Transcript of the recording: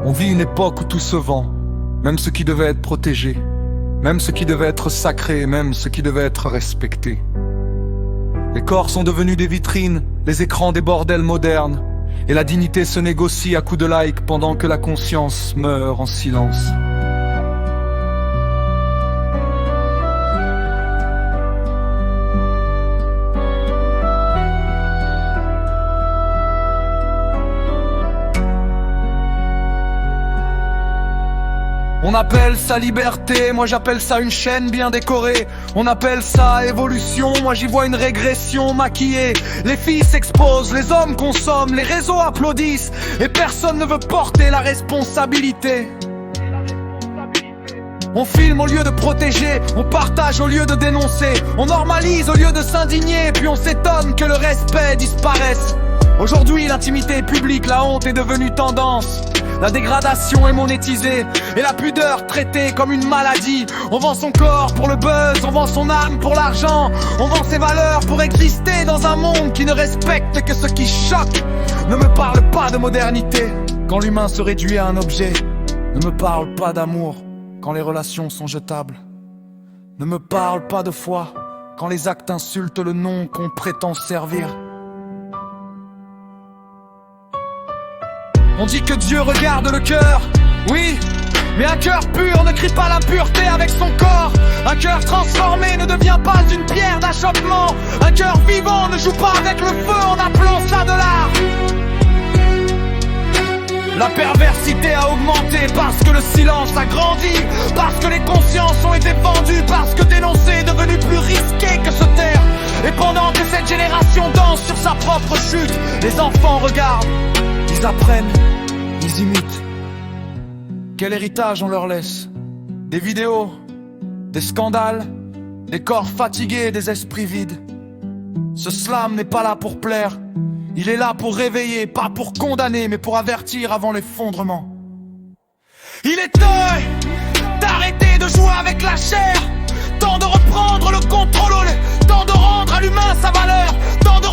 On vit une époque où tout se vend, même ce qui devait être protégé, même ce qui devait être sacré, même ce qui devait être respecté. Les corps sont devenus des vitrines, les écrans des bordels modernes, et la dignité se négocie à coups de like pendant que la conscience meurt en silence. On appelle ça liberté, moi j'appelle ça une chaîne bien décorée. On appelle ça évolution, moi j'y vois une régression maquillée. Les filles s'exposent, les hommes consomment, les réseaux applaudissent, et personne ne veut porter la responsabilité. On filme au lieu de protéger, on partage au lieu de dénoncer, on normalise au lieu de s'indigner, puis on s'étonne que le respect disparaisse. Aujourd'hui l'intimité est publique, la honte est devenue tendance. La dégradation est monétisée et la pudeur traitée comme une maladie. On vend son corps pour le buzz, on vend son âme pour l'argent. On vend ses valeurs pour exister dans un monde qui ne respecte que ce qui choque. Ne me parle pas de modernité quand l'humain se réduit à un objet. Ne me parle pas d'amour quand les relations sont jetables. Ne me parle pas de foi quand les actes insultent le nom qu'on prétend servir. On dit que Dieu regarde le cœur, oui, mais un cœur pur ne crie pas l'impureté avec son corps. Un cœur transformé ne devient pas une pierre d'achoppement. Un cœur vivant ne joue pas avec le feu en appelant ça de l'art. La perversité a augmenté parce que le silence a grandi, parce que les consciences ont été vendues, parce que dénoncer est devenu plus risqué que se taire. Et pendant que cette génération danse sur sa propre chute, les enfants regardent, ils apprennent, ils imitent. Quel héritage on leur laisse? Des vidéos, des scandales, des corps fatigués, des esprits vides. Ce slam n'est pas là pour plaire, il est là pour réveiller, pas pour condamner, mais pour avertir avant l'effondrement. Il est temps d'arrêter de jouer avec la chair, temps de reprendre le contrôle, temps de rendre à l'humain sa valeur, temps de